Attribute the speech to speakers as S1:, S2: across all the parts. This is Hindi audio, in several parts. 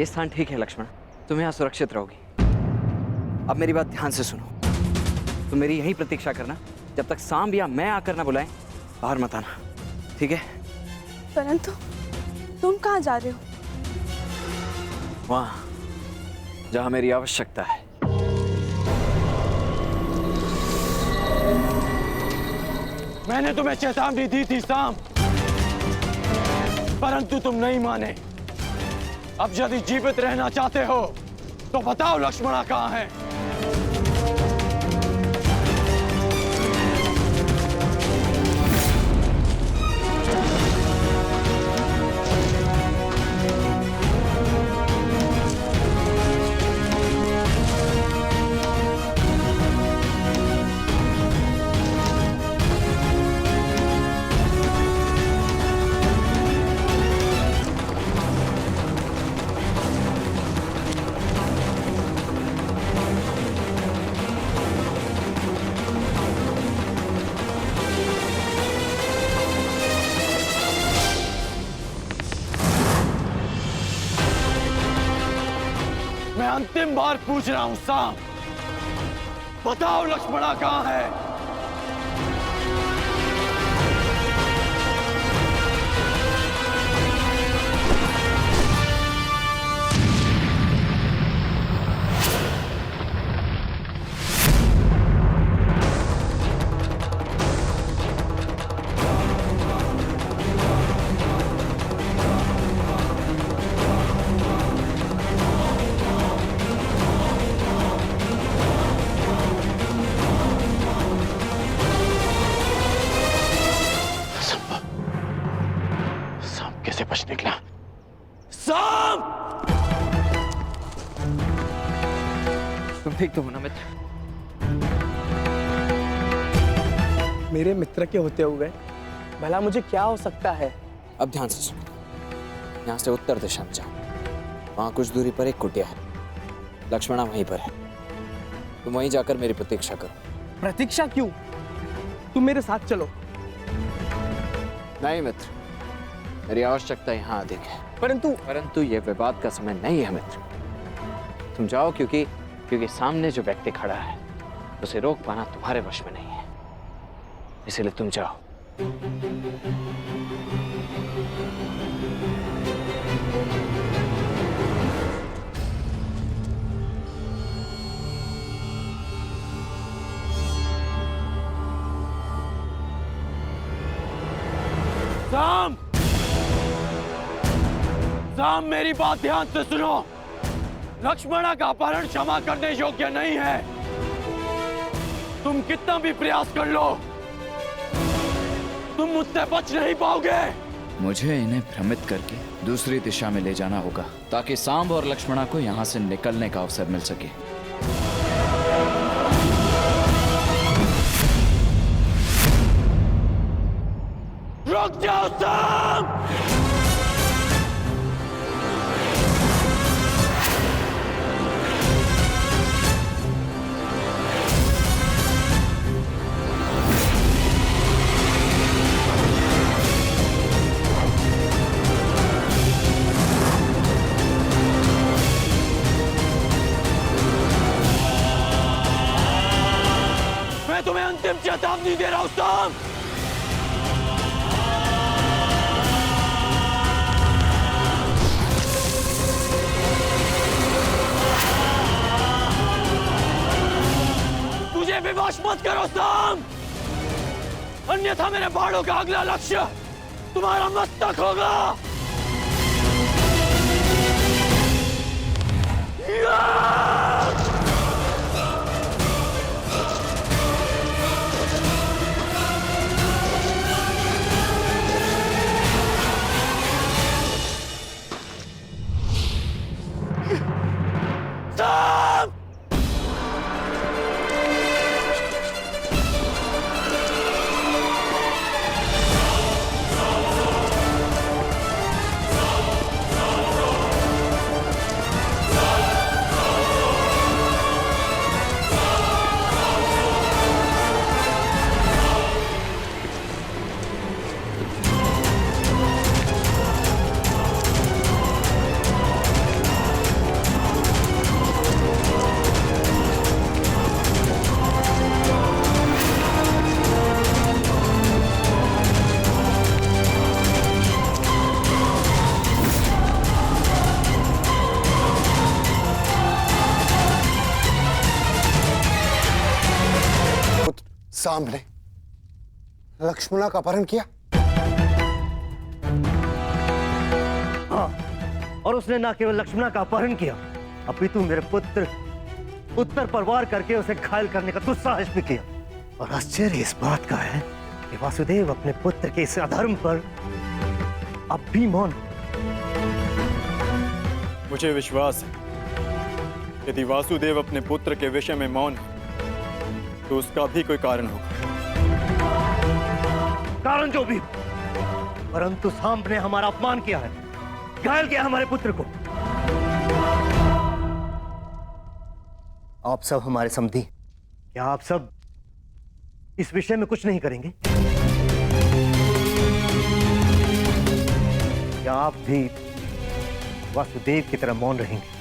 S1: ये स्थान ठीक है लक्ष्मण, तुम यहाँ सुरक्षित रहोगी। अब मेरी बात ध्यान से सुनो, तुम मेरी यहीं प्रतीक्षा करना, जब तक सांब या मैं आकर ना बुलाएं बाहर मत आना, ठीक है?
S2: परंतु तुम कहाँ जा रहे हो?
S1: वहां जहां मेरी आवश्यकता है।
S3: मैंने तुम्हें चेतावनी दी थी सांब, परंतु तुम नहीं माने। अब यदि जीवित रहना चाहते हो तो बताओ लक्ष्मणा कहाँ है? मैं अंतिम बार पूछ रहा हूं सांब, बताओ लक्ष्मणा कहाँ है? कैसे बच निकला? सांब!
S1: तुम ठीक तो हो ना मित्र?
S4: मेरे मित्र के होते हुए भला मुझे क्या हो सकता है?
S1: अब ध्यान से सुनो, यहाँ से उत्तर दिशा में जाओ, वहां कुछ दूरी पर एक कुटिया है, लक्ष्मणा वहीं पर है। तुम वहीं जाकर मेरी प्रतीक्षा करो।
S4: प्रतीक्षा क्यों? तुम मेरे साथ चलो।
S1: नहीं मित्र, मेरी आवश्यकता यहाँ अधिक है। परंतु ये विवाद का समय नहीं है मित्र। तुम जाओ, क्योंकि सामने जो व्यक्ति खड़ा है उसे रोक पाना तुम्हारे वश में नहीं है, इसलिए तुम जाओ।
S3: सांब! सांब, मेरी बात ध्यान से सुनो। लक्ष्मणा का अपहरण क्षमा करने योग्य नहीं है। तुम कितना भी प्रयास कर लो, तुम मुझसे बच नहीं पाओगे।
S5: मुझे इन्हें भ्रमित करके दूसरी दिशा में ले जाना होगा, ताकि सांब और लक्ष्मणा को यहाँ से निकलने का अवसर मिल सके।
S3: रुक जाओ सांब! मैं तुम्हें अंतिम चेतावनी दे रहा हूं सांब! मुझे विवश मत करो सांब, अन्यथा मेरे बाणों का अगला लक्ष्य तुम्हारा मस्तक होगा। सांब!
S6: सांब ने लक्ष्मणा का अपहरण किया?
S7: हाँ, और उसने ना केवल लक्ष्मणा का अपहरण किया, अपितु मेरे पुत्र उत्तर पर वार करके उसे घायल करने का दुस्साहस भी किया। और आश्चर्य इस बात का है कि वासुदेव अपने पुत्र के इस अधर्म पर अब भी मौन।
S8: मुझे विश्वास है यदि वासुदेव अपने पुत्र के विषय में मौन है तो उसका भी कोई कारण होगा।
S7: कारण जो भी, परंतु सांब ने हमारा अपमान किया है, घायल किया हमारे पुत्र को। आप सब हमारे समधी, क्या आप सब इस विषय में कुछ नहीं करेंगे? क्या आप भी वासुदेव की तरह मौन रहेंगे?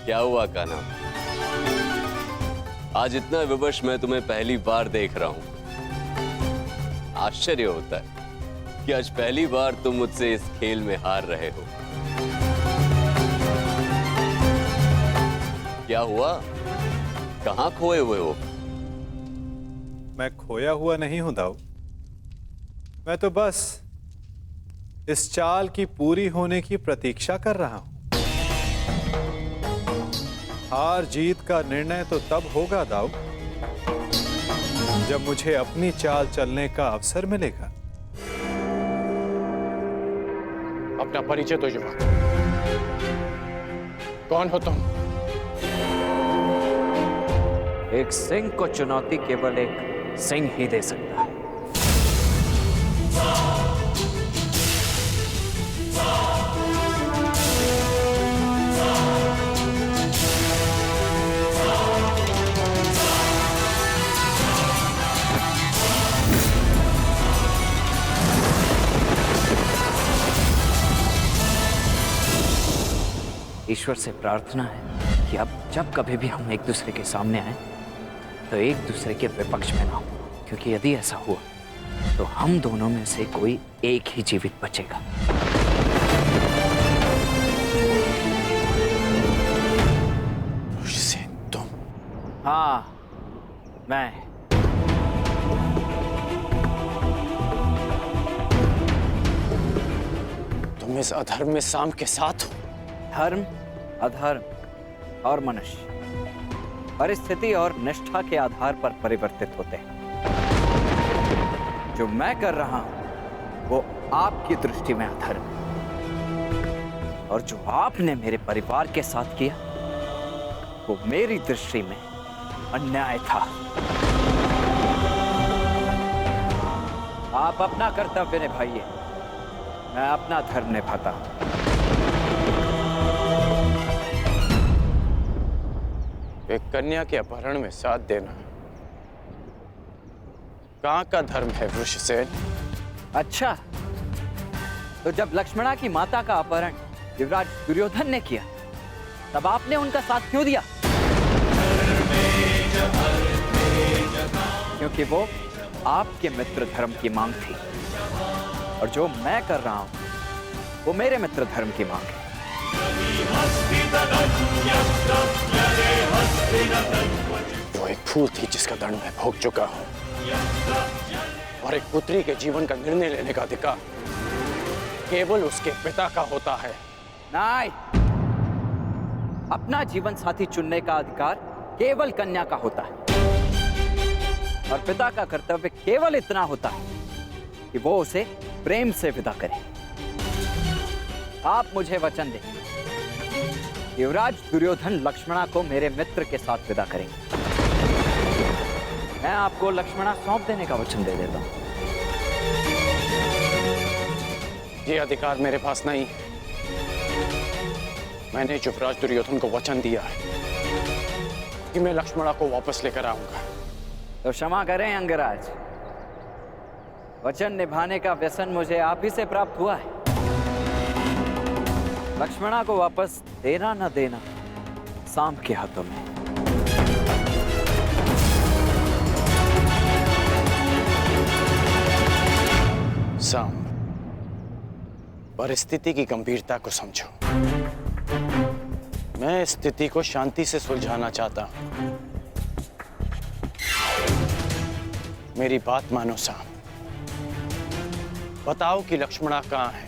S9: क्या हुआ कान्हा? आज इतना विवश मैं तुम्हें पहली बार देख रहा हूं। आश्चर्य होता है कि आज पहली बार तुम मुझसे इस खेल में हार रहे हो। क्या हुआ? कहां खोए हुए हो?
S8: मैं खोया हुआ नहीं हूं दाऊ। मैं तो बस इस चाल की पूरी होने की प्रतीक्षा कर रहा हूं। हार जीत का निर्णय तो तब होगा दाऊ जब मुझे अपनी चाल चलने का अवसर मिलेगा।
S4: अपना परिचय तो युवक, कौन हो तुम?
S1: एक सिंह को चुनौती केवल एक सिंह ही दे सकता है। ईश्वर से प्रार्थना है कि अब जब कभी भी हम एक दूसरे के सामने आए तो एक दूसरे के विपक्ष में ना हो, क्योंकि यदि ऐसा हुआ तो हम दोनों में से कोई एक ही जीवित बचेगा।
S4: तुम?
S1: हाँ, मैं।
S4: तुम इस अधर्म में सांब के साथ हो?
S1: धर्म, अधर्म और मनुष्य परिस्थिति और निष्ठा के आधार पर परिवर्तित होते हैं। जो मैं कर रहा हूं वो आपकी दृष्टि में अधर्म, और जो आपने मेरे परिवार के साथ किया वो मेरी दृष्टि में अन्याय था। आप अपना कर्तव्य निभाइए, मैं अपना धर्म निभाता हूं।
S4: एक कन्या के अपहरण में साथ देना कहाँ का धर्म है वृषसेन?
S1: अच्छा, तो जब लक्ष्मणा की माता का अपहरण युवराज दुर्योधन ने किया तब आपने उनका साथ क्यों दिया? क्योंकि वो आपके मित्र धर्म की मांग थी, और जो मैं कर रहा हूं वो मेरे मित्र धर्म की मांग है।
S4: वो एक फूल थी जिसका दंड मैं भोग चुका हूं, और एक पुत्री के जीवन का निर्णय लेने का अधिकार केवल उसके पिता का होता है।
S1: नहीं, अपना जीवन साथी चुनने का अधिकार केवल कन्या का होता है, और पिता का कर्तव्य केवल इतना होता है कि वो उसे प्रेम से विदा करे। आप मुझे वचन दें, युवराज दुर्योधन लक्ष्मणा को मेरे मित्र के साथ विदा करेंगे। मैं आपको लक्ष्मणा सौंप देने का वचन दे देता हूं।
S4: ये अधिकार मेरे पास नहीं है। मैंने युवराज दुर्योधन को वचन दिया है कि मैं लक्ष्मणा को वापस लेकर आऊंगा।
S1: तो क्षमा करें अंगराज, वचन निभाने का व्यसन मुझे आप ही से प्राप्त हुआ है। लक्ष्मणा को वापस देना न देना सांब के हाथों में।
S4: साम, परिस्थिति की गंभीरता को समझो। मैं स्थिति को शांति से सुलझाना चाहता हूं। मेरी बात मानो साम। बताओ कि लक्ष्मणा कहां है?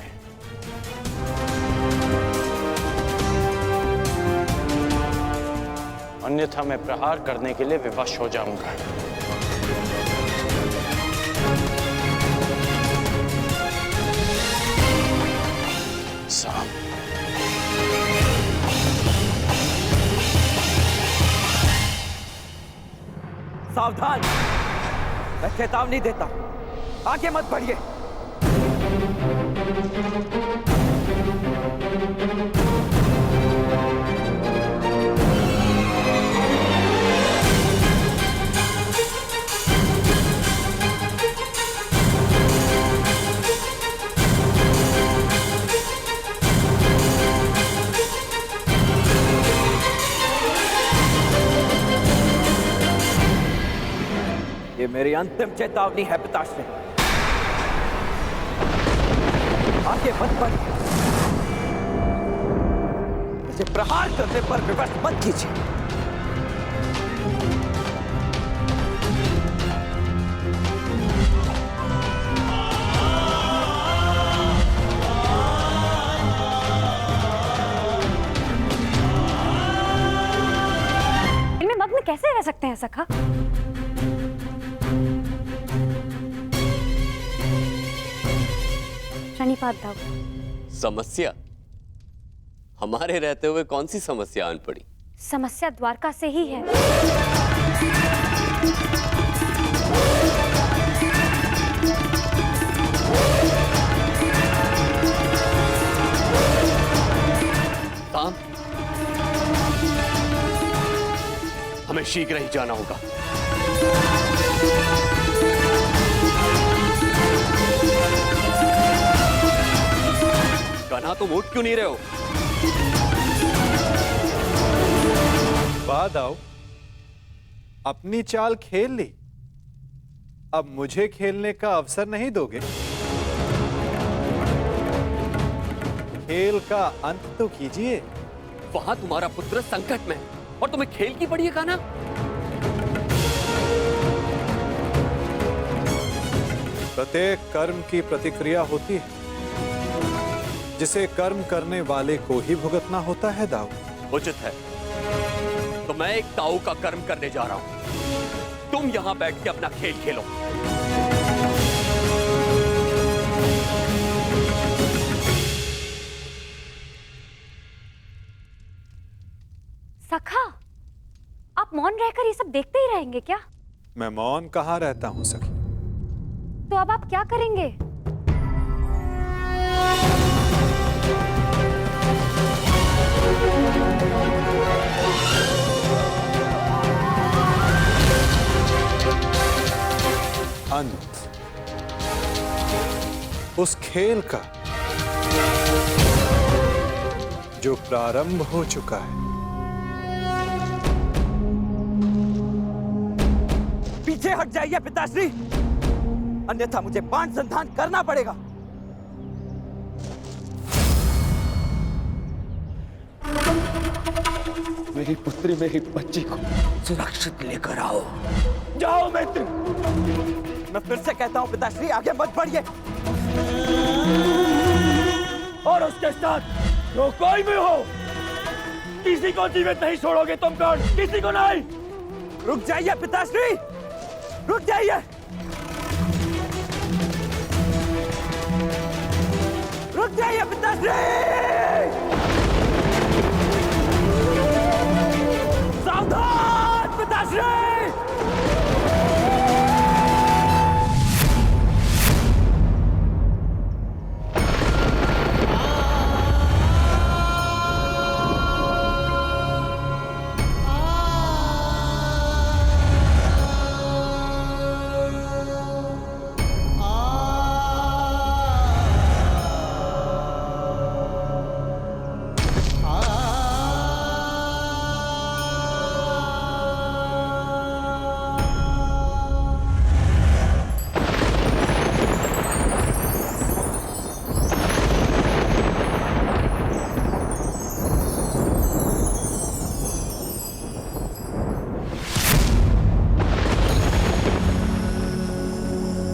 S4: अन्यथा मैं प्रहार करने के लिए विवश हो जाऊंगा। साम,
S3: सावधान, मैं चेतावनी देता हूं, आगे मत बढ़िए। ये मेरी अंतिम चेतावनी है पिताश्री, आगे मत बढ़िए। मुझे प्रहार करने पर विवश मत कीजिए।
S10: इनमें मग्न कैसे रह सकते हैं सखा? शनिपात दाव।
S9: समस्या? हमारे रहते हुए कौन सी समस्या आन पड़ी?
S10: समस्या द्वारका से ही है।
S9: साम, हमें शीघ्र ही जाना होगा। कान्हा, तुम उठ क्यों नहीं रहे हो?
S8: बाद आओ, अपनी चाल खेल ली, अब मुझे खेलने का अवसर नहीं दोगे? खेल का अंत तो कीजिए।
S9: वहां तुम्हारा पुत्र संकट में और तुम्हें खेल की पड़ी है कान्हा?
S8: प्रत्येक कर्म की प्रतिक्रिया होती है, जिसे कर्म करने वाले को ही भुगतना होता है दाऊ।
S9: उचित है, तो मैं एक ताऊ का कर्म करने जा रहा हूं। तुम यहां बैठ के अपना खेल खेलो।
S10: सखा, आप मौन रहकर ये सब देखते ही रहेंगे क्या?
S8: मैं मौन कहाँ रहता हूं सखी।
S10: तो अब आप क्या करेंगे?
S8: अंत उस खेल का जो प्रारंभ हो चुका है।
S3: पीछे हट जाइए पिताश्री, अन्यथा मुझे बाण संधान करना पड़ेगा। मेरी पुत्री, मेरी बच्ची को सुरक्षित लेकर आओ। जाओ मित्र। मैं फिर से कहता हूं पिताश्री, आगे मत बढ़िए। और उसके साथ जो कोई भी हो, किसी को जीवित नहीं छोड़ोगे तुम। कौन? किसी को नहीं। रुक जाइए पिताश्री, रुक जाइए। रुक जाइए पिताश्री।